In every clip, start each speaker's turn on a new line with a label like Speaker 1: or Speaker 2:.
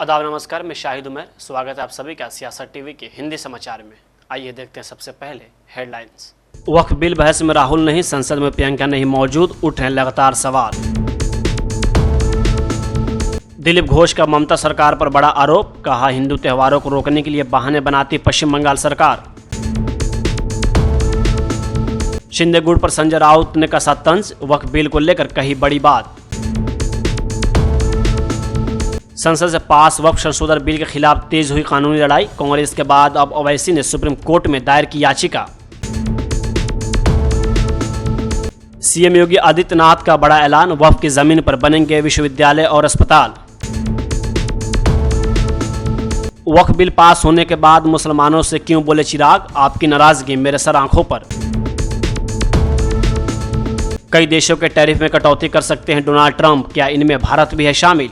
Speaker 1: आदाब नमस्कार, मैं शाहिद उमर। स्वागत है आप सभी का सियासत टीवी के हिंदी समाचार में। आइए देखते हैं सबसे पहले हेडलाइंस। वक्फ बिल बहस में राहुल नहीं, संसद में प्रियंका नहीं मौजूद, उठ रहे लगातार सवाल। दिलीप घोष का ममता सरकार पर बड़ा आरोप, कहा हिंदू त्योहारों को रोकने के लिए बहाने बनाती पश्चिम बंगाल सरकार। शिंदे गुट पर संजय राउत ने कसा तंज, वक्फ बिल को लेकर कही बड़ी बात। संसद से पास वक्फ संशोधन बिल के खिलाफ तेज हुई कानूनी लड़ाई, कांग्रेस के बाद अब ओवैसी ने सुप्रीम कोर्ट में दायर की याचिका। सीएम योगी आदित्यनाथ का बड़ा ऐलान, वक्फ की जमीन पर बनेंगे विश्वविद्यालय और अस्पताल। वक्फ बिल पास होने के बाद मुसलमानों से क्यों बोले चिराग, आपकी नाराजगी मेरे सर आंखों पर। कई देशों के टैरिफ में कटौती कर सकते हैं डोनाल्ड ट्रंप, क्या इनमें भारत भी है शामिल।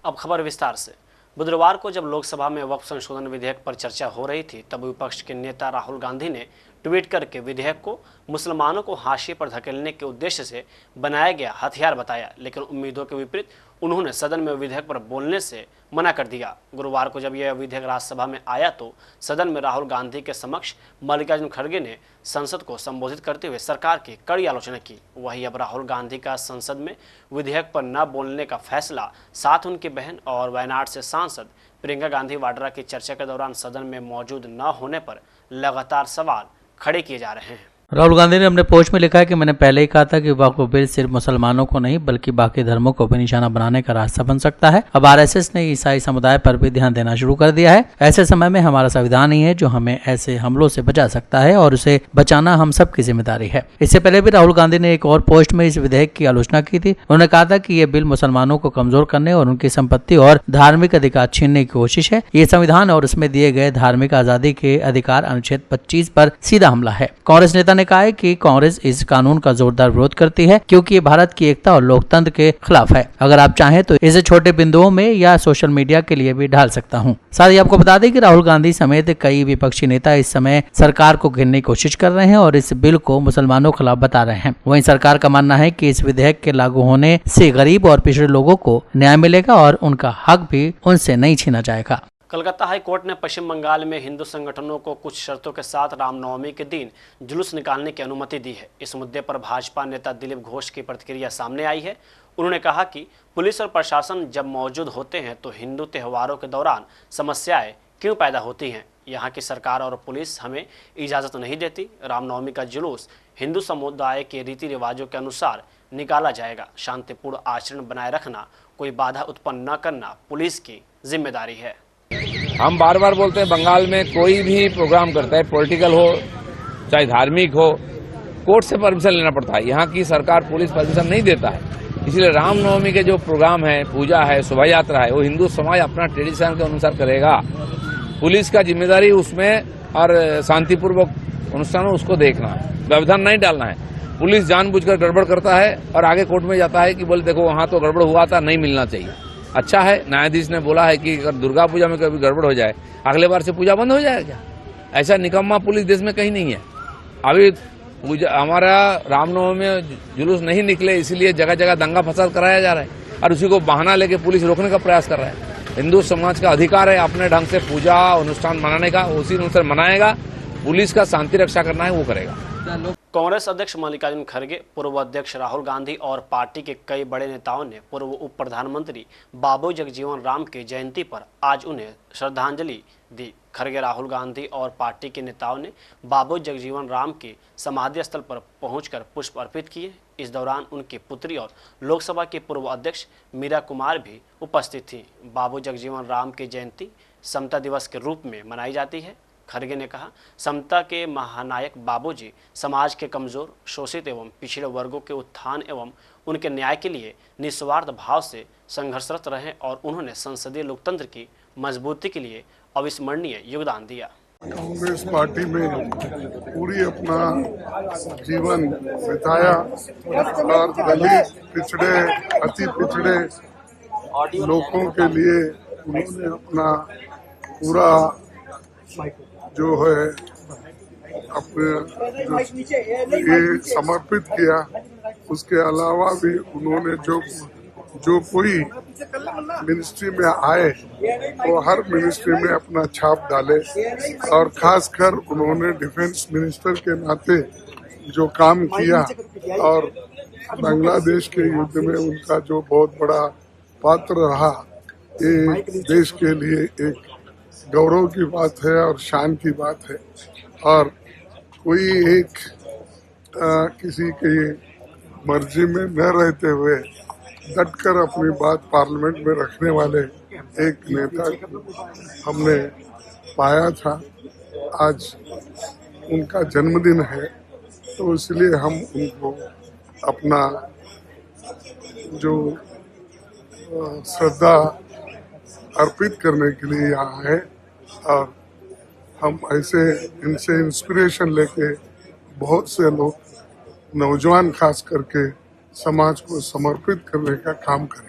Speaker 1: अब खबर विस्तार से। बुधवार को जब लोकसभा में वक्फ संशोधन विधेयक पर चर्चा हो रही थी, तब विपक्ष के नेता राहुल गांधी ने ट्वीट करके विधेयक को मुसलमानों को हाशिए पर धकेलने के उद्देश्य से बनाया गया हथियार बताया, लेकिन उम्मीदों के विपरीत उन्होंने सदन में विधेयक पर बोलने से मना कर दिया। गुरुवार को जब यह विधेयक राज्यसभा में आया तो सदन में राहुल गांधी के समक्ष मल्लिकार्जुन खड़गे ने संसद को संबोधित करते हुए सरकार की कड़ी आलोचना की। वहीं अब राहुल गांधी का संसद में विधेयक पर न बोलने का फैसला, साथ उनकी बहन और वायनाड से सांसद प्रियंका गांधी वाड्रा की चर्चा के दौरान सदन में मौजूद न होने पर लगातार सवाल खड़े किए जा रहे हैं।
Speaker 2: राहुल गांधी ने अपने पोस्ट में लिखा है कि मैंने पहले ही कहा था कि वक्फ बिल सिर्फ मुसलमानों को नहीं बल्कि बाकी धर्मों को भी निशाना बनाने का रास्ता बन सकता है। अब आरएसएस ने ईसाई समुदाय पर भी ध्यान देना शुरू कर दिया है। ऐसे समय में हमारा संविधान ही है जो हमें ऐसे हमलों से बचा सकता है और उसे बचाना हम सबकी जिम्मेदारी है। इससे पहले भी राहुल गांधी ने एक और पोस्ट में इस विधेयक की आलोचना की थी। उन्होंने कहा था कि ये बिल मुसलमानों को कमजोर करने और उनकी संपत्ति और धार्मिक अधिकार छीनने की कोशिश है। ये संविधान और उसमें दिए गए धार्मिक आजादी के अधिकार अनुच्छेद 25 पर सीधा हमला है। कांग्रेस नेता ने कहा है कि कांग्रेस इस कानून का जोरदार विरोध करती है क्योंकि ये भारत की एकता और लोकतंत्र के खिलाफ है। अगर आप चाहें तो इसे छोटे बिंदुओं में या सोशल मीडिया के लिए भी ढाल सकता हूं। साथ ही आपको बता दें कि राहुल गांधी समेत कई विपक्षी नेता इस समय सरकार को घेरने की कोशिश कर रहे हैं और इस बिल को मुसलमानों के खिलाफ बता रहे हैं। वहीं सरकार का मानना है कि इस विधेयक के लागू होने से गरीब और पिछड़े लोगों को न्याय मिलेगा और उनका हक भी उनसे नहीं छीना जाएगा।
Speaker 1: कलकत्ता हाई कोर्ट ने पश्चिम बंगाल में हिंदू संगठनों को कुछ शर्तों के साथ रामनवमी के दिन जुलूस निकालने की अनुमति दी है। इस मुद्दे पर भाजपा नेता दिलीप घोष की प्रतिक्रिया सामने आई है। उन्होंने कहा कि पुलिस और प्रशासन जब मौजूद होते हैं तो हिंदू त्योहारों के दौरान समस्याएं क्यों पैदा होती हैं। यहाँ की सरकार और पुलिस हमें इजाज़त नहीं देती। रामनवमी का जुलूस हिंदू समुदाय के रीति रिवाजों के अनुसार निकाला जाएगा। शांतिपूर्ण आचरण बनाए रखना, कोई बाधा उत्पन्न न करना पुलिस की जिम्मेदारी है।
Speaker 3: हम बार बार बोलते हैं बंगाल में कोई भी प्रोग्राम करता है, पॉलिटिकल हो चाहे धार्मिक हो, कोर्ट से परमिशन लेना पड़ता है। यहाँ की सरकार पुलिस परमिशन नहीं देता है। इसलिए रामनवमी के जो प्रोग्राम है, पूजा है, शोभा यात्रा है, वो हिंदू समाज अपना ट्रेडिशन के अनुसार करेगा। पुलिस का जिम्मेदारी उसमें और शांतिपूर्वक अनुष्ठान उसको देखना है, व्यवधान नहीं डालना है। पुलिस जानबूझकर गड़बड़ करता है और आगे कोर्ट में जाता है कि बोले देखो वहां तो गड़बड़ हुआ था, नहीं मिलना चाहिए। अच्छा है, न्यायाधीश ने बोला है कि अगर दुर्गा पूजा में कभी गड़बड़ हो जाए अगले बार से पूजा बंद हो जाएगा क्या? ऐसा निकम्मा पुलिस देश में कहीं नहीं है। अभी पूजा हमारा रामनवमी में जुलूस नहीं निकले इसलिए जगह जगह दंगा फसाद कराया जा रहा है और उसी को बहाना लेके पुलिस रोकने का प्रयास कर रहा है। हिंदू समाज का अधिकार है अपने ढंग से पूजा अनुष्ठान मनाने का, उसी अनुसार मनाएगा। पुलिस का शांति रक्षा करना है वो करेगा।
Speaker 1: कांग्रेस अध्यक्ष मल्लिकार्जुन खड़गे, पूर्व अध्यक्ष राहुल गांधी और पार्टी के कई बड़े नेताओं ने पूर्व उप प्रधानमंत्री बाबू जगजीवन राम की जयंती पर आज उन्हें श्रद्धांजलि दी। खड़गे, राहुल गांधी और पार्टी के नेताओं ने बाबू जगजीवन राम की समाधि स्थल पर पहुंचकर पुष्प अर्पित किए। इस दौरान उनकी पुत्री और लोकसभा के पूर्व अध्यक्ष मीरा कुमार भी उपस्थित थी। बाबू जगजीवन राम की जयंती समता दिवस के रूप में मनाई जाती है। खड़गे ने कहा, समता के महानायक बाबूजी समाज के कमजोर, शोषित एवं पिछड़े वर्गों के उत्थान एवं उनके न्याय के लिए निस्वार्थ भाव से संघर्षरत रहे और उन्होंने संसदीय लोकतंत्र की मजबूती के लिए अविस्मरणीय योगदान दिया।
Speaker 4: कांग्रेस पार्टी में पूरी अपना जीवन बिताया और दलित, पिछड़े, अति पिछड़े लोगों के लिए उन्होंने अपना पूरा जो है अपने ये समर्पित किया। उसके अलावा भी उन्होंने जो जो कोई मिनिस्ट्री में आए तो हर मिनिस्ट्री में अपना छाप डाले, और खासकर उन्होंने डिफेंस मिनिस्टर के नाते जो काम किया और बांग्लादेश के युद्ध में उनका जो बहुत बड़ा पात्र रहा, ये देश के लिए एक गौरव की बात है और शान की बात है। और कोई एक किसी की मर्जी में न रहते हुए डटकर अपनी बात पार्लियामेंट में रखने वाले एक नेता को हमने पाया था। आज उनका जन्मदिन है, तो इसलिए हम उनको अपना जो श्रद्धा अर्पित करने के लिए यहाँ है, और हम ऐसे इनसे इंस्पिरेशन लेके बहुत से लोग, नौजवान खास करके, समाज को समर्पित करने का काम करें।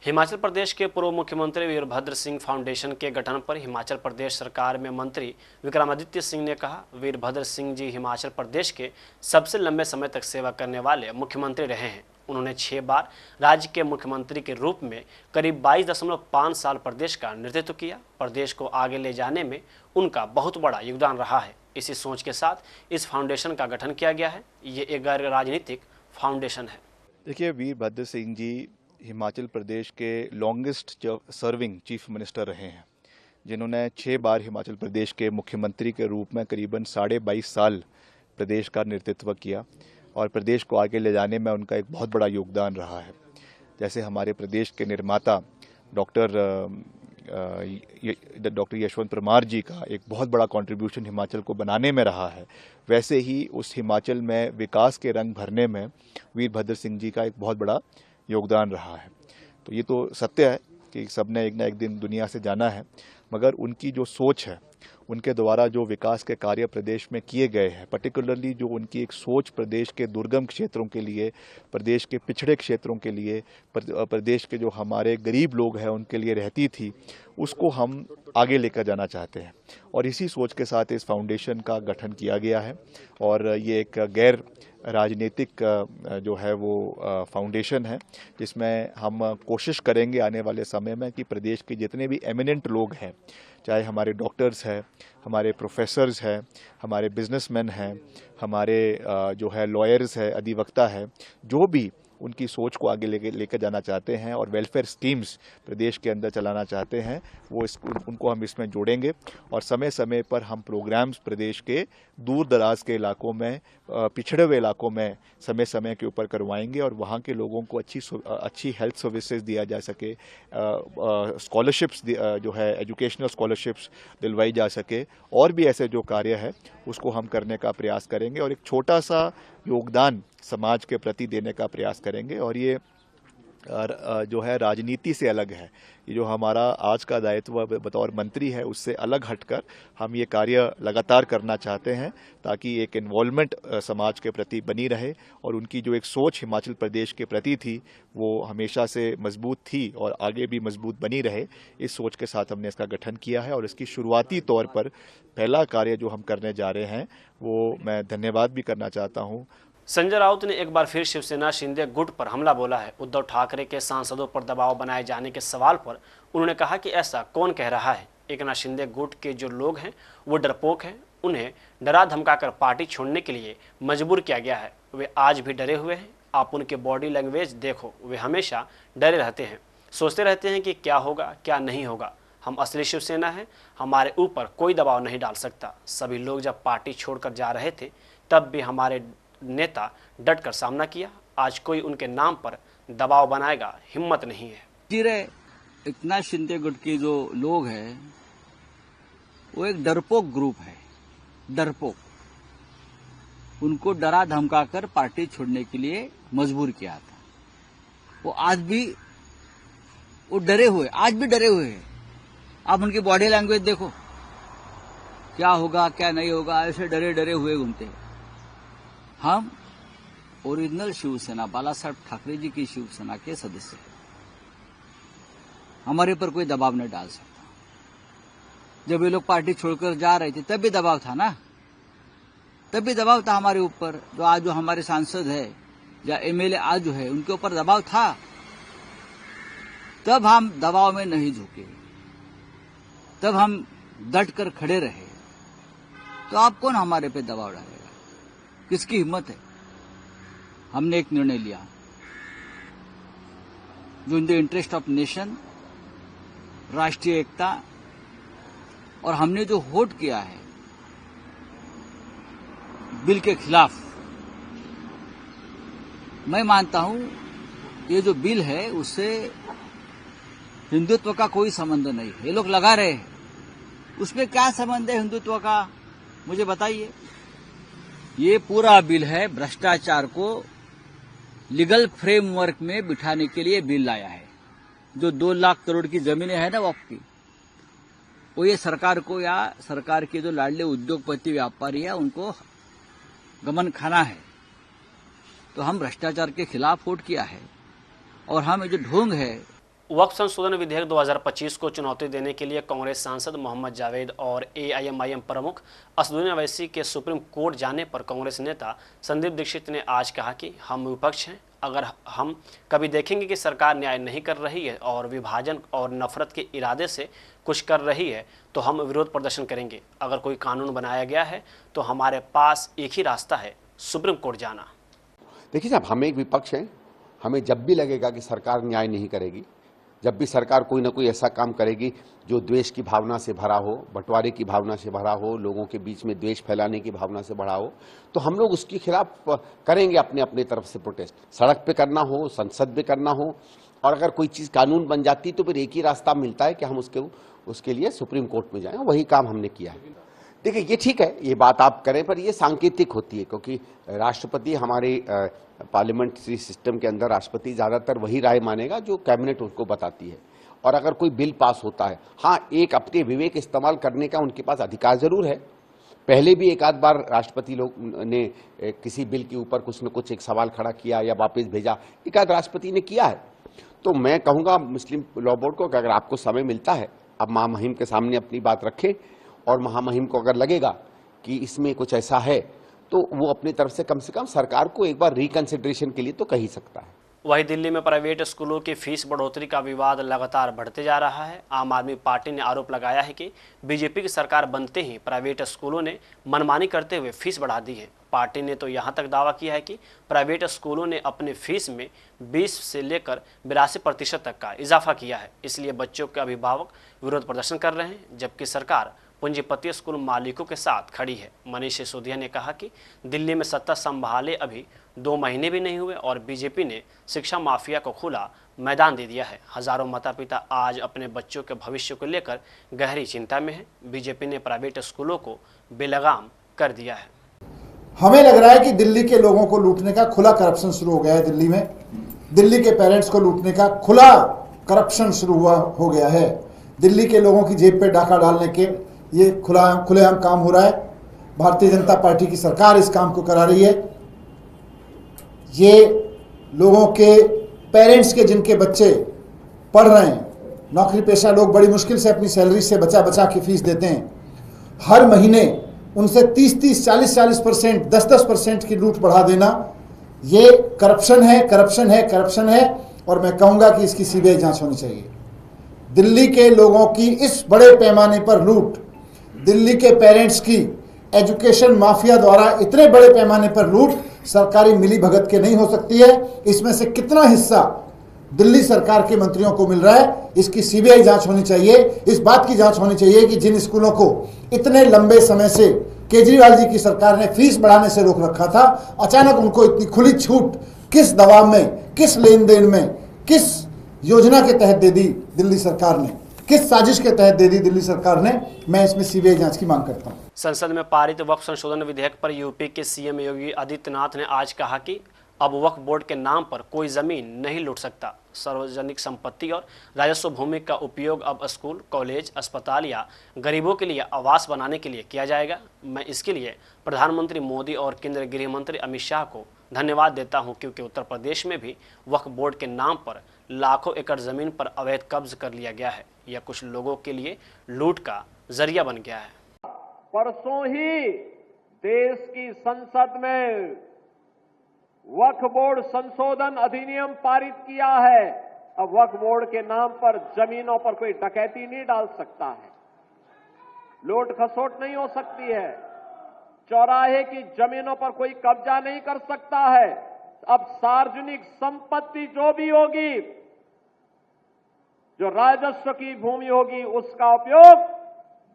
Speaker 1: हिमाचल प्रदेश के पूर्व मुख्यमंत्री वीरभद्र सिंह फाउंडेशन के गठन पर हिमाचल प्रदेश सरकार में मंत्री विक्रमादित्य सिंह ने कहा, वीरभद्र सिंह जी हिमाचल प्रदेश के सबसे लंबे समय तक सेवा करने वाले मुख्यमंत्री रहे हैं। उन्होंने 6 बार राज्य के मुख्यमंत्री के रूप में करीब 22.5 साल प्रदेश का नेतृत्व किया। प्रदेश को आगे ले जाने में उनका बहुत बड़ा योगदान रहा है। इसी सोच के साथ इस फाउंडेशन का गठन किया गया है। ये एक गैर राजनीतिक फाउंडेशन है।
Speaker 5: देखिए, वीरभद्र सिंह जी हिमाचल प्रदेश के लॉन्गेस्ट सर्विंग चीफ मिनिस्टर रहे हैं, जिन्होंने 6 बार हिमाचल प्रदेश के मुख्यमंत्री के रूप में करीबन 22.5 साल प्रदेश का नेतृत्व किया, और प्रदेश को आगे ले जाने में उनका एक बहुत बड़ा योगदान रहा है। जैसे हमारे प्रदेश के निर्माता डॉक्टर यशवंत परमार जी का एक बहुत बड़ा कंट्रीब्यूशन हिमाचल को बनाने में रहा है, वैसे ही उस हिमाचल में विकास के रंग भरने में वीरभद्र सिंह जी का एक बहुत बड़ा योगदान रहा है। तो ये तो सत्य है कि सबने एक ना एक दिन दुनिया से जाना है, मगर उनकी जो सोच है, उनके द्वारा जो विकास के कार्य प्रदेश में किए गए हैं, पर्टिकुलरली जो उनकी एक सोच प्रदेश के दुर्गम क्षेत्रों के लिए, प्रदेश के पिछड़े क्षेत्रों के लिए, प्रदेश के जो हमारे गरीब लोग हैं उनके लिए रहती थी, उसको हम आगे लेकर जाना चाहते हैं। और इसी सोच के साथ इस फाउंडेशन का गठन किया गया है, और ये एक गैर राजनीतिक जो है वो फाउंडेशन है, जिसमें हम कोशिश करेंगे आने वाले समय में कि प्रदेश के जितने भी एमिनेंट लोग हैं, चाहे हमारे डॉक्टर्स हैं, हमारे प्रोफेसर्स हैं, हमारे बिजनेसमैन हैं, हमारे जो है लॉयर्स हैं, अधिवक्ता हैं, जो भी उनकी सोच को आगे लेकर जाना चाहते हैं और वेलफेयर स्कीम्स प्रदेश के अंदर चलाना चाहते हैं, वो उनको हम इसमें जोड़ेंगे। और समय समय पर हम प्रोग्राम्स प्रदेश के दूर दराज के इलाकों में, पिछड़े हुए इलाकों में समय समय के ऊपर करवाएंगे, और वहाँ के लोगों को अच्छी हेल्थ सर्विसेज दिया जा सके, स्कॉलरशिप्स जो है एजुकेशनल स्कॉलरशिप्स दिलवाई जा सके, और भी ऐसे जो कार्य है उसको हम करने का प्रयास करेंगे, और एक छोटा सा योगदान समाज के प्रति देने का प्रयास करेंगे। और ये जो है राजनीति से अलग है, ये जो हमारा आज का दायित्व बतौर मंत्री है उससे अलग हटकर हम ये कार्य लगातार करना चाहते हैं, ताकि एक इन्वॉल्वमेंट समाज के प्रति बनी रहे, और उनकी जो एक सोच हिमाचल प्रदेश के प्रति थी वो हमेशा से मजबूत थी और आगे भी मजबूत बनी रहे। इस सोच के साथ हमने इसका गठन किया है, और इसकी शुरुआती तौर पर पहला कार्य जो हम करने जा रहे हैं वो मैं धन्यवाद भी करना चाहता हूँ।
Speaker 1: संजय राउत ने एक बार फिर शिवसेना शिंदे गुट पर हमला बोला है। उद्धव ठाकरे के सांसदों पर दबाव बनाए जाने के सवाल पर उन्होंने कहा कि ऐसा कौन कह रहा है। एकनाथ शिंदे गुट के जो लोग हैं वो डरपोक हैं, उन्हें डरा धमकाकर पार्टी छोड़ने के लिए मजबूर किया गया है। वे आज भी डरे हुए हैं। आप उनके बॉडी लैंग्वेज देखो, वे हमेशा डरे रहते हैं, सोचते रहते हैं कि क्या होगा क्या नहीं होगा। हम असली शिवसेना हैं, हमारे ऊपर कोई दबाव नहीं डाल सकता। सभी लोग जब पार्टी छोड़कर जा रहे थे तब भी हमारे नेता डटकर सामना किया। आज कोई उनके नाम पर दबाव बनाएगा, हिम्मत नहीं है।
Speaker 6: एकनाथ शिंदे गुट के जो लोग हैं वो एक डरपोक ग्रुप है, डरपोक। उनको डरा धमकाकर पार्टी छोड़ने के लिए मजबूर किया था। वो आज भी वो डरे हुए, आज भी डरे हुए हैं। आप उनकी बॉडी लैंग्वेज देखो, क्या होगा क्या नहीं होगा, ऐसे डरे डरे हुए घूमते हैं। हम ओरिजिनल शिवसेना, बाला साहब ठाकरे जी की शिवसेना के सदस्य हैं। हमारे पर कोई दबाव नहीं डाल सकता। जब ये लोग पार्टी छोड़कर जा रहे थे तब भी दबाव था ना, तब भी दबाव था हमारे ऊपर। जो आज जो हमारे सांसद है या एमएलए आज जो है उनके ऊपर दबाव था। तब हम दबाव में नहीं झुके, तब हम डट कर खड़े रहे, तो आप कौन हमारे पे दबाव डालेगा? किसकी हिम्मत है? हमने एक निर्णय लिया जो in the interest of nation, राष्ट्रीय एकता, और हमने जो वोट किया है बिल के खिलाफ, मैं मानता हूं ये जो बिल है उससे हिंदुत्व का कोई संबंध नहीं है। ये लोग लगा रहे हैं, उसमें क्या संबंध है हिंदुत्व का, मुझे बताइए। ये पूरा बिल है भ्रष्टाचार को लीगल फ्रेमवर्क में बिठाने के लिए बिल लाया है। जो 2 लाख करोड़ की जमीनें हैं ना वक्फ की, वो ये सरकार को या सरकार के जो लाडले उद्योगपति व्यापारी है उनको गमन खाना है। तो हम भ्रष्टाचार के खिलाफ वोट किया है, और हम ये जो ढोंग है
Speaker 1: वक्फ संशोधन विधेयक 2025 को चुनौती देने के लिए कांग्रेस सांसद मोहम्मद जावेद और एआईएमआईएम प्रमुख असदुद्दीन अवैसी के सुप्रीम कोर्ट जाने पर कांग्रेस नेता संदीप दीक्षित ने आज कहा कि हम विपक्ष हैं। अगर हम कभी देखेंगे कि सरकार न्याय नहीं कर रही है और विभाजन और नफरत के इरादे से कुछ कर रही है तो हम विरोध प्रदर्शन करेंगे। अगर कोई कानून बनाया गया है तो हमारे पास एक ही रास्ता है, सुप्रीम कोर्ट जाना।
Speaker 7: देखिए साहब, हम एक विपक्ष हैं। हमें जब भी लगेगा कि सरकार न्याय नहीं करेगी, जब भी सरकार कोई ना कोई ऐसा काम करेगी जो द्वेष की भावना से भरा हो, बंटवारे की भावना से भरा हो, लोगों के बीच में द्वेष फैलाने की भावना से भरा हो, तो हम लोग उसके खिलाफ करेंगे अपने अपने तरफ से प्रोटेस्ट। सड़क पे करना हो, संसद में करना हो, और अगर कोई चीज़ कानून बन जाती तो फिर एक ही रास्ता मिलता है कि हम उसके लिए सुप्रीम कोर्ट में जाएं। वही काम हमने किया है। देखिए, ये ठीक है, ये बात आप करें, पर ये सांकेतिक होती है, क्योंकि राष्ट्रपति हमारे पार्लियामेंट्री सिस्टम के अंदर राष्ट्रपति ज़्यादातर वही राय मानेगा जो कैबिनेट उनको बताती है। और अगर कोई बिल पास होता है, हाँ, एक अपने विवेक इस्तेमाल करने का उनके पास अधिकार जरूर है। पहले भी एक आध बार राष्ट्रपति लोग ने किसी बिल के ऊपर कुछ न कुछ एक सवाल खड़ा किया या वापस भेजा, एक आध राष्ट्रपति ने किया है। तो मैं कहूँगा मुस्लिम लॉ बोर्ड को कि अगर आपको समय मिलता है, आप महामहिम के सामने अपनी बात रखें, और महामहिम को अगर लगेगा कि इसमें कुछ ऐसा है तो वो अपनी तरफ से कम सरकार को एक बार रिकंसिडरेशन के लिए तो कह ही सकता है।
Speaker 1: वहीं दिल्ली में प्राइवेट स्कूलों की फीस बढ़ोतरी का विवाद लगातार बढ़ते जा रहा है। आम आदमी पार्टी ने आरोप लगाया है कि बीजेपी की सरकार बनते ही प्राइवेट स्कूलों ने मनमानी करते हुए फीस बढ़ा दी है। पार्टी ने तो यहां तक दावा किया है कि प्राइवेट स्कूलों ने अपने फीस में 20 से लेकर 82% तक का इजाफा किया है। इसलिए बच्चों के अभिभावक विरोध प्रदर्शन कर रहे हैं, जबकि सरकार पूंजीपति स्कूल मालिकों के साथ खड़ी है। मनीष सिसोदिया ने कहा कि दिल्ली में सत्ता संभाले अभी 2 महीने भी नहीं हुए और बीजेपी ने शिक्षा माफिया को खुला मैदान दे दिया है। हजारों माता पिता आज अपने बच्चों के भविष्य को लेकर गहरी चिंता में हैं। बीजेपी ने प्राइवेट स्कूलों को बेलगाम कर दिया है।
Speaker 8: हमें लग रहा है कि दिल्ली के लोगों को लूटने का खुला करप्शन शुरू हो गया है। दिल्ली में दिल्ली के पेरेंट्स को लूटने का खुला करप्शन शुरू हो गया है। दिल्ली के लोगों की जेब पे डाका डालने के ये खुलेआम काम हो रहा है। भारतीय जनता पार्टी की सरकार इस काम को करा रही है। ये लोगों के पेरेंट्स के जिनके बच्चे पढ़ रहे हैं, नौकरी पेशा लोग बड़ी मुश्किल से अपनी सैलरी से बचा बचा के फीस देते हैं। हर महीने उनसे 30-30, 40-40%, 10-10% की लूट बढ़ा देना, ये करप्शन है, करप्शन है, करप्शन है। और मैं कहूँगा कि इसकी सीबीआई जांच होनी चाहिए। दिल्ली के लोगों की इस बड़े पैमाने पर लूट, दिल्ली के पेरेंट्स की एजुकेशन माफिया द्वारा इतने बड़े पैमाने पर लूट सरकारी मिलीभगत के नहीं हो सकती है। इसमें से कितना हिस्सा दिल्ली सरकार के मंत्रियों को मिल रहा है, इसकी सीबीआई जांच होनी चाहिए। इस बात की जांच होनी चाहिए कि जिन स्कूलों को इतने लंबे समय से केजरीवाल जी की सरकार ने फीस बढ़ाने से रोक रखा था, अचानक उनको इतनी खुली छूट किस दबाव में, किस लेन देन में, किस योजना के तहत दे दी दिल्ली सरकार ने, किस साजिश के तहत दे दी दिल्ली सरकार ने। मैं इसमें सीबीआई जांच की मांग करता हूं।
Speaker 1: संसद में पारित वक्फ संशोधन विधेयक पर यूपी के सीएम योगी आदित्यनाथ ने आज कहा कि अब वक्फ बोर्ड के नाम पर कोई जमीन नहीं लूट सकता। सार्वजनिक संपत्ति और राजस्व भूमि का उपयोग अब स्कूल, कॉलेज, अस्पताल या गरीबों के लिए आवास बनाने के लिए किया जाएगा। मैं इसके लिए प्रधानमंत्री मोदी और केंद्रीय गृह मंत्री अमित शाह को धन्यवाद देता हूं, क्योंकि उत्तर प्रदेश में भी वक्फ बोर्ड के नाम पर लाखों एकड़ जमीन पर अवैध कब्ज कर लिया गया है। यह कुछ लोगों के लिए लूट का जरिया बन गया है।
Speaker 9: परसों ही देश की संसद में वक्फ बोर्ड संशोधन अधिनियम पारित किया है। अब वक्फ बोर्ड के नाम पर जमीनों पर कोई डकैती नहीं डाल सकता है, लूट खसोट नहीं हो सकती है, चौराहे की जमीनों पर कोई कब्जा नहीं कर सकता है। अब सार्वजनिक संपत्ति जो भी होगी, जो राजस्व की भूमि होगी, उसका उपयोग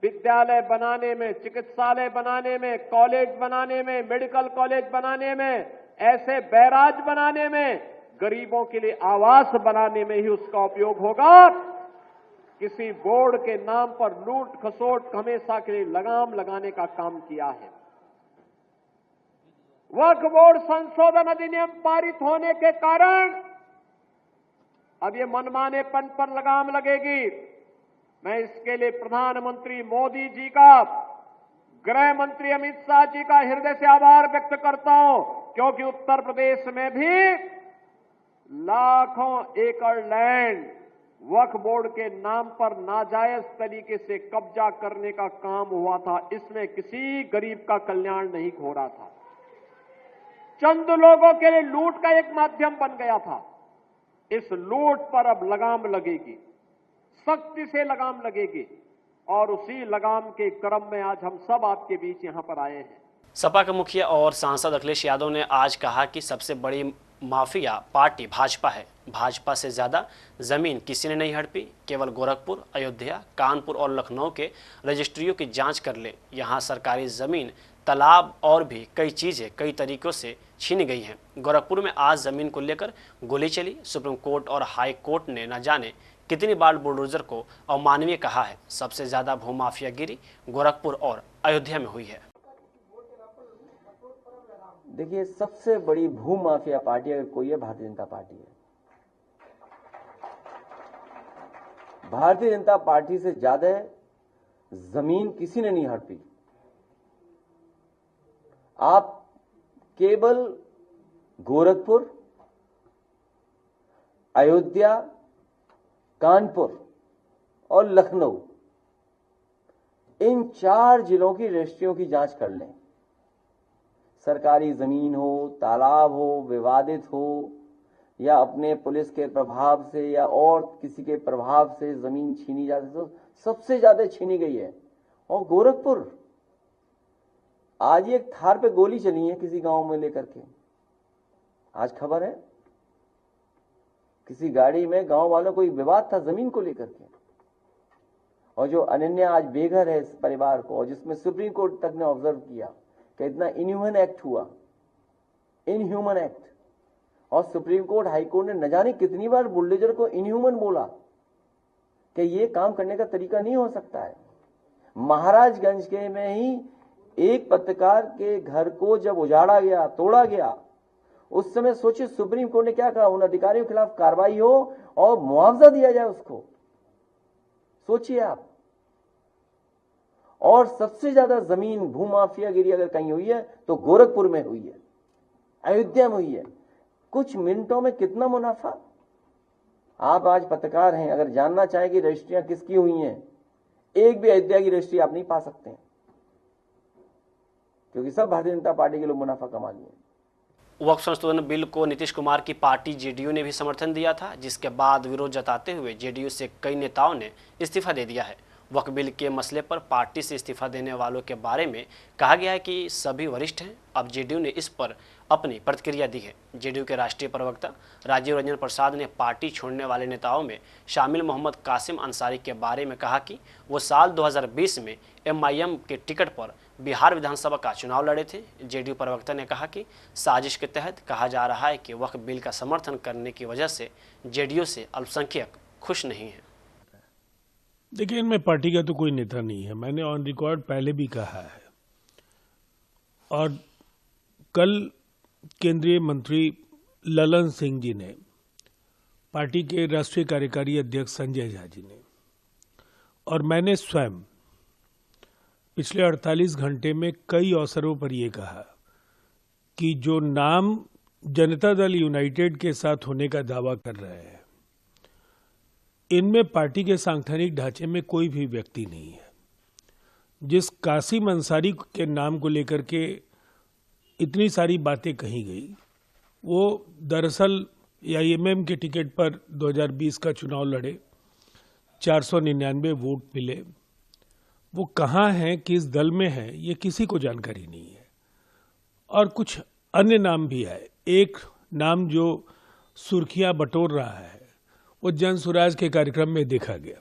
Speaker 9: विद्यालय बनाने में, चिकित्सालय बनाने में, कॉलेज बनाने में, मेडिकल कॉलेज बनाने में, ऐसे बैराज बनाने में, गरीबों के लिए आवास बनाने में ही उसका उपयोग होगा। किसी बोर्ड के नाम पर लूट खसोट हमेशा के लिए लगाम लगाने का काम किया है। वक्फ बोर्ड संशोधन अधिनियम पारित होने के कारण अब ये मनमानेपन पर लगाम लगेगी। मैं इसके लिए प्रधानमंत्री मोदी जी का, गृह मंत्री अमित शाह जी का हृदय से आभार व्यक्त करता हूं, क्योंकि उत्तर प्रदेश में भी लाखों एकड़ लैंड वक्फ बोर्ड के नाम पर नाजायज तरीके से कब्जा करने का काम हुआ था। इसमें किसी गरीब का कल्याण नहीं हो रहा था, चंद लोगों के लिए लूट का एक माध्यम बन गया था। इस लूट पर अब लगाम लगेगी, सख्ती से लगाम लगेगी, और उसी लगाम के क्रम में आज हम सब आपके बीच यहां पर आए हैं।
Speaker 1: सपा के मुखिया और सांसद अखिलेश यादव ने आज कहा कि सबसे बड़ी माफिया पार्टी भाजपा है। भाजपा से ज़्यादा ज़मीन किसी ने नहीं हड़पी। केवल गोरखपुर, अयोध्या, कानपुर और लखनऊ के रजिस्ट्रियों की जांच कर ले। यहाँ सरकारी ज़मीन, तालाब और भी कई चीज़ें कई तरीक़ों से छीनी गई हैं। गोरखपुर में आज ज़मीन को लेकर गोली चली। सुप्रीम कोर्ट और हाई कोर्ट ने न जाने कितनी बार बुलडोजर को अमानवीय कहा है। सबसे ज़्यादा भूमाफियागिरी गोरखपुर और अयोध्या में हुई है।
Speaker 10: देखिए, सबसे बड़ी भू माफिया पार्टी अगर कोई है, भारतीय जनता पार्टी है। भारतीय जनता पार्टी से ज्यादा जमीन किसी ने नहीं हड़पी। आप केवल गोरखपुर, अयोध्या, कानपुर और लखनऊ, इन 4 जिलों की रजिस्ट्रियों की जांच कर लें। सरकारी जमीन हो, तालाब हो, विवादित हो, या अपने पुलिस के प्रभाव से या और किसी के प्रभाव से जमीन छीनी जाती, तो सबसे ज्यादा छीनी गई है। और गोरखपुर, आज एक थार पे गोली चली है किसी गांव में लेकर के, आज खबर है। किसी गाड़ी में गांव वालों कोई विवाद था जमीन को लेकर के, और जो अनन्या आज बेघर है इस परिवार को, और जिसमें सुप्रीम कोर्ट तक ने ऑब्जर्व किया कि इतना इनह्यूमन एक्ट हुआ, इनह्यूमन एक्ट, और सुप्रीम कोर्ट, हाई कोर्ट ने न जाने कितनी बार बुलडोजर को इनह्यूमन बोला कि ये काम करने का तरीका नहीं हो सकता है। महाराजगंज के में ही एक पत्रकार के घर को जब उजाड़ा गया, तोड़ा गया, उस समय सोचिए सुप्रीम कोर्ट ने क्या कहा, उन अधिकारियों के खिलाफ कार्रवाई हो और मुआवजा दिया जाए उसको। सोचिए आप। और सबसे ज्यादा जमीन भूमाफियागिरी अगर कहीं हुई है तो गोरखपुर में हुई है, अयोध्या में हुई है। कुछ मिनटों में कितना मुनाफा। आप आज पत्रकार हैं, अगर जानना चाहें कि रजिस्ट्रियां किसकी हुई हैं, एक भी अयोध्या की रजिस्ट्री आप नहीं पा सकते हैं, क्योंकि सब भारतीय जनता पार्टी के लोग मुनाफा कमा लिए।
Speaker 1: वक्फ संशोधन बिल को नीतीश कुमार की पार्टी जेडीयू ने भी समर्थन दिया था, जिसके बाद विरोध जताते हुए जेडीयू से कई नेताओं ने इस्तीफा दे दिया है। वक्फ बिल के मसले पर पार्टी से इस्तीफा देने वालों के बारे में कहा गया है कि सभी वरिष्ठ हैं। अब जेडीयू ने इस पर अपनी प्रतिक्रिया दी है। जेडीयू के राष्ट्रीय प्रवक्ता राजीव रंजन प्रसाद ने पार्टी छोड़ने वाले नेताओं में शामिल मोहम्मद कासिम अंसारी के बारे में कहा कि वो साल 2020 में एमआईएम के टिकट पर बिहार विधानसभा का चुनाव लड़े थे। जेडीयू प्रवक्ता ने कहा कि साजिश के तहत कहा जा रहा है कि वक्फ बिल का समर्थन करने की वजह से जेडीयू से अल्पसंख्यक खुश नहीं है।
Speaker 11: देखिए, इनमें पार्टी का तो कोई नेता नहीं है, मैंने ऑन रिकॉर्ड पहले भी कहा है। और कल केंद्रीय मंत्री ललन सिंह जी ने, पार्टी के राष्ट्रीय कार्यकारी अध्यक्ष संजय झा जी ने, और मैंने स्वयं पिछले 48 घंटे में कई अवसरों पर यह कहा कि जो नाम जनता दल यूनाइटेड के साथ होने का दावा कर रहे हैं, इनमें पार्टी के सांगठनिक ढांचे में कोई भी व्यक्ति नहीं है। जिस कासिम अंसारी के नाम को लेकर के इतनी सारी बातें कही गई, वो दरअसल AIMM के टिकट पर 2020 का चुनाव लड़े, 499 वोट मिले। वो कहाँ हैं, किस दल में हैं, ये किसी को जानकारी नहीं है। और कुछ अन्य नाम भी है। एक नाम जो सुर्खियां बटोर रहा है वो जन सुराज के कार्यक्रम में देखा गया।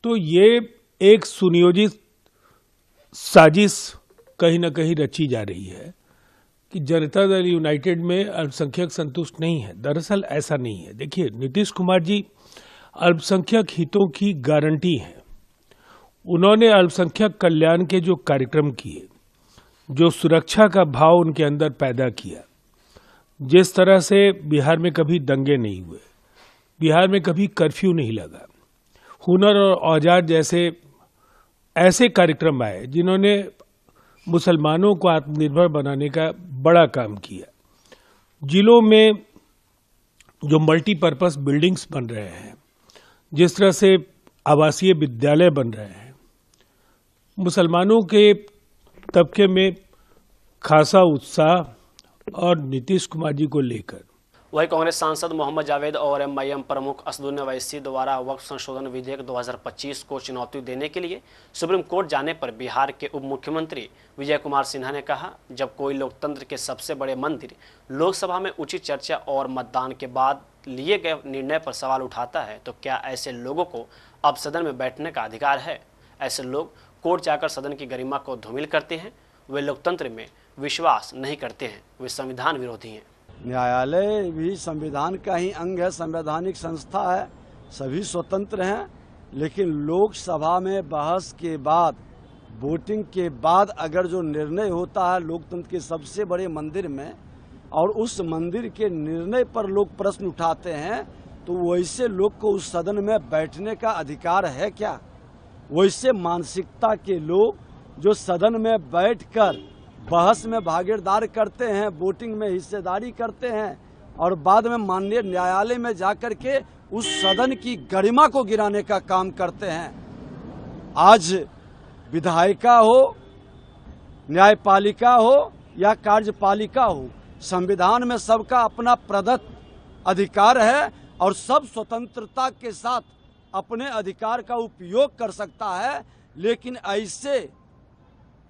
Speaker 11: तो ये एक सुनियोजित साजिश कहीं ना कहीं रची जा रही है कि जनता दल यूनाइटेड में अल्पसंख्यक संतुष्ट नहीं है। दरअसल ऐसा नहीं है। देखिए, नीतीश कुमार जी अल्पसंख्यक हितों की गारंटी हैं। उन्होंने अल्पसंख्यक कल्याण के जो कार्यक्रम किए, जो सुरक्षा का भाव उनके अंदर पैदा किया, जिस तरह से बिहार में कभी दंगे नहीं हुए, बिहार में कभी कर्फ्यू नहीं लगा, हुनर और औजार जैसे ऐसे कार्यक्रम आए जिन्होंने मुसलमानों को आत्मनिर्भर बनाने का बड़ा काम किया। जिलों में जो मल्टीपर्पस बिल्डिंग्स बन रहे हैं, जिस तरह से आवासीय विद्यालय बन रहे हैं, मुसलमानों के तबके में खासा उत्साह और नीतीश कुमार जी को लेकर।
Speaker 1: वही कांग्रेस सांसद मोहम्मद जावेद और MIM प्रमुख असदुद्दीन ओवैसी द्वारा वक्फ संशोधन विधेयक 2025 को चुनौती देने के लिए सुप्रीम कोर्ट जाने पर बिहार के उप मुख्यमंत्री विजय कुमार सिन्हा ने कहा, जब कोई लोकतंत्र के सबसे बड़े मंदिर लोकसभा में उचित चर्चा और मतदान के बाद लिए गए निर्णय पर सवाल उठाता है तो क्या ऐसे लोगों को अब सदन में बैठने का अधिकार है? ऐसे लोग कोर्ट जाकर सदन की गरिमा को धूमिल करते हैं। वे लोकतंत्र में विश्वास नहीं करते हैं, वे संविधान विरोधी हैं।
Speaker 12: न्यायालय भी संविधान का ही अंग है, संवैधानिक संस्था है, सभी स्वतंत्र हैं। लेकिन लोकसभा में बहस के बाद, वोटिंग के बाद अगर जो निर्णय होता है लोकतंत्र के सबसे बड़े मंदिर में, और उस मंदिर के निर्णय पर लोग प्रश्न उठाते हैं, तो वैसे लोग को उस सदन में बैठने का अधिकार है क्या? वैसे मानसिकता के लोग जो सदन में बैठकर बहस में भागीदार करते हैं, वोटिंग में हिस्सेदारी करते हैं और बाद में माननीय न्यायालय में जाकर के उस सदन की गरिमा को गिराने का काम करते हैं। आज विधायिका हो, न्यायपालिका हो या कार्यपालिका हो, संविधान में सबका अपना प्रदत्त अधिकार है और सब स्वतंत्रता के साथ अपने अधिकार का उपयोग कर सकता है। लेकिन ऐसे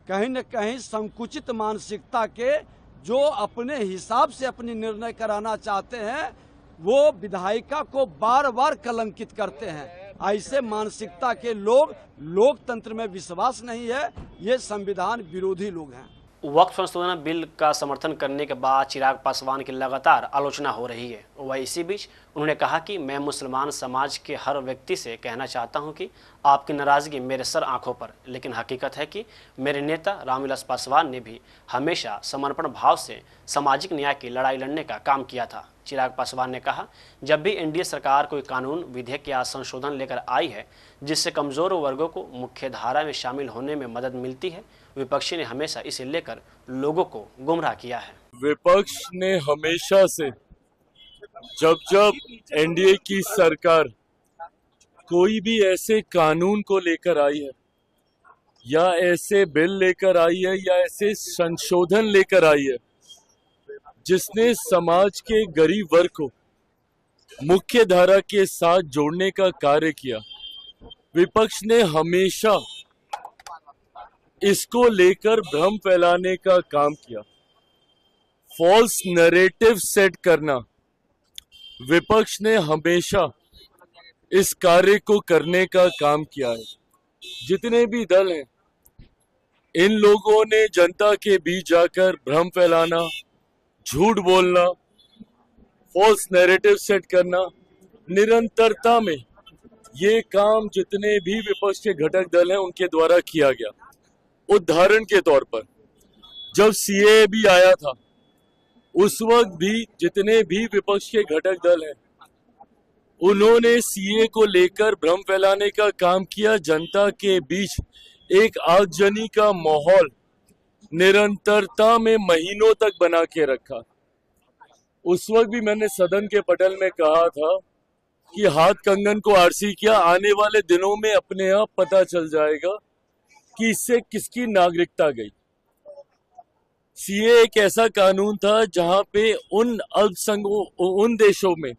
Speaker 12: कहीं न कहीं संकुचित मानसिकता के जो अपने हिसाब से अपनी निर्णय कराना चाहते हैं, वो विधायिका को बार बार कलंकित करते हैं। ऐसे मानसिकता के लोग लोकतंत्र में विश्वास नहीं है, ये संविधान विरोधी लोग हैं।
Speaker 1: वक्फ संशोधन बिल का समर्थन करने के बाद चिराग पासवान की लगातार आलोचना हो रही है। वह इसी बीच उन्होंने कहा कि मैं मुसलमान समाज के हर व्यक्ति से कहना चाहता हूं कि आपकी नाराजगी मेरे सर आंखों पर, लेकिन हकीकत है कि मेरे नेता रामविलास पासवान ने भी हमेशा समर्पण भाव से सामाजिक न्याय की लड़ाई लड़ने का काम किया था। चिराग पासवान ने कहा, जब भी एनडीए सरकार कोई कानून, विधेयक या संशोधन लेकर आई है जिससे कमजोर वर्गों को मुख्य धारा में शामिल होने में मदद मिलती है, विपक्षी ने हमेशा इसे लेकर लोगों को गुमराह किया है।
Speaker 13: विपक्ष ने हमेशा से जब एनडीए की सरकार कोई भी ऐसे कानून को लेकर आई है या ऐसे बिल लेकर आई है या ऐसे संशोधन लेकर आई है जिसने समाज के गरीब वर्ग को मुख्य धारा के साथ जोड़ने का कार्य किया, विपक्ष ने हमेशा इसको लेकर भ्रम फैलाने का काम किया, फॉल्स नैरेटिव सेट करना। विपक्ष ने हमेशा इस कार्य को करने का काम किया है। जितने भी दल हैं, इन लोगों ने जनता के बीच जाकर भ्रम फैलाना, झूठ बोलना, फॉल्स नैरेटिव सेट करना, निरंतरता में ये काम जितने भी विपक्ष के घटक दल हैं उनके द्वारा किया गया। उदाहरण के तौर पर जब सीएए भी आया था, उस वक्त भी जितने भी विपक्ष के घटक दल हैं उन्होंने सीएए को लेकर भ्रम फैलाने का काम किया, जनता के बीच एक आगजनी का माहौल निरंतरता में महीनों तक बना के रखा। उस वक्त भी मैंने सदन के पटल में कहा था कि हाथ कंगन को आरसी किया, आने वाले दिनों में अपने आप पता चल जाएगा कि इससे किसकी नागरिकता गई। सीए एक ऐसा कानून था जहां पे उन देशों में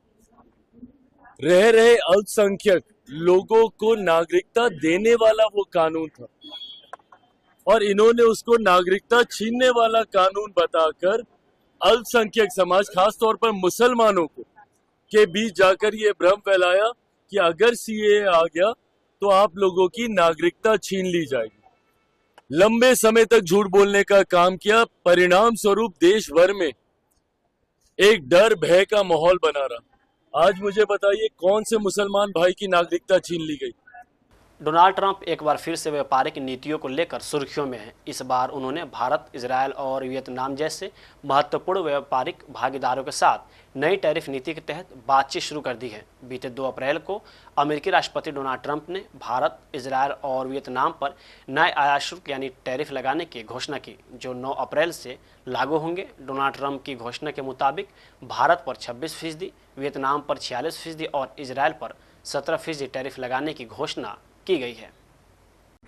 Speaker 13: रह रहे अल्पसंख्यक लोगों को नागरिकता देने वाला वो कानून था, और इन्होंने उसको नागरिकता छीनने वाला कानून बताकर अल्पसंख्यक समाज, खास तौर पर मुसलमानों के बीच जाकर ये भ्रम फैलाया कि अगर सीए आ गया तो आप लोगों की नागरिकता छीन ली जाएगी। लंबे समय तक झूठ बोलने का काम किया, परिणाम स्वरूप देश भर में एक डर भय का माहौल बना रहा। आज मुझे बताइए कौन से मुसलमान भाई की नागरिकता छीन ली गई?
Speaker 1: डोनाल्ड ट्रंप एक बार फिर से व्यापारिक नीतियों को लेकर सुर्खियों में हैं। इस बार उन्होंने भारत, इजरायल और वियतनाम जैसे महत्वपूर्ण व्यापारिक भागीदारों के साथ नई टैरिफ नीति के तहत बातचीत शुरू कर दी है। बीते 2 अप्रैल को अमेरिकी राष्ट्रपति डोनाल्ड ट्रंप ने भारत, इजरायल और वियतनाम पर नए आयात शुल्क यानी टैरिफ लगाने की घोषणा की, जो 9 अप्रैल से लागू होंगे। डोनाल्ड ट्रंप की घोषणा के मुताबिक भारत पर 26%, वियतनाम पर 46% और इजरायल पर 17% टैरिफ लगाने की घोषणा की गई है।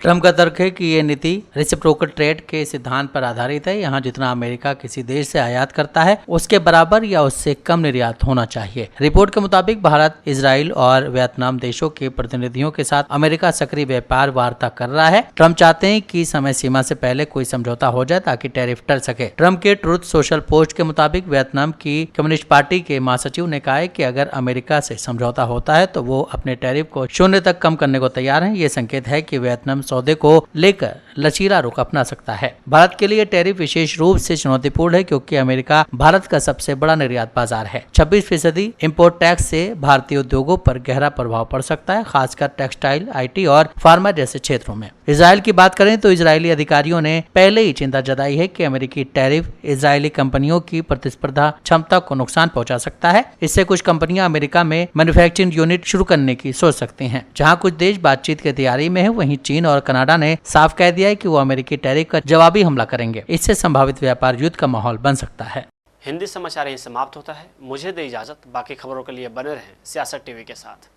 Speaker 2: ट्रम्प का तर्क है कि ये नीति रेसिप्रोकल ट्रेड के सिद्धांत पर आधारित है। यहाँ जितना अमेरिका किसी देश से आयात करता है उसके बराबर या उससे कम निर्यात होना चाहिए। रिपोर्ट के मुताबिक भारत, इजराइल और वियतनाम देशों के प्रतिनिधियों के साथ अमेरिका सक्रिय व्यापार वार्ता कर रहा है। ट्रम्प चाहते हैं कि समय सीमा से पहले कोई समझौता हो जाए ताकि टैरिफ टल सके। ट्रम्प के ट्रुथ सोशल पोस्ट के मुताबिक वियतनाम की कम्युनिस्ट पार्टी के महासचिव ने कहा है कि अगर अमेरिका से समझौता होता है तो वो अपने टैरिफ को 0 तक कम करने को तैयार है। ये संकेत है कि वियतनाम सौदे को लेकर लचीला रुख अपना सकता है। भारत के लिए टैरिफ विशेष रूप से चुनौतीपूर्ण है क्योंकि अमेरिका भारत का सबसे बड़ा निर्यात बाजार है। 26% इंपोर्ट टैक्स से भारतीय उद्योगों पर गहरा प्रभाव पड़ सकता है, खासकर टेक्सटाइल, IT और फार्मा जैसे क्षेत्रों में। इजराइल की बात करें तो इजरायली अधिकारियों ने पहले ही चिंता जताई है कि अमेरिकी टैरिफ इजरायली कंपनियों की प्रतिस्पर्धा क्षमता को नुकसान पहुंचा सकता है। इससे कुछ कंपनियां अमेरिका में मैन्युफैक्चरिंग यूनिट शुरू करने की सोच सकती हैं। जहां कुछ देश बातचीत की तैयारी में है, वहीं चीन और कनाडा ने साफ कह दिया है कि वो अमेरिकी टैरिफ का जवाबी हमला करेंगे। इससे संभावित व्यापार युद्ध का माहौल बन सकता है।
Speaker 1: हिंदी समाचार यहीं समाप्त होता है। मुझे दे इजाजत। बाकी खबरों के लिए बने रहें सियासत टीवी के साथ।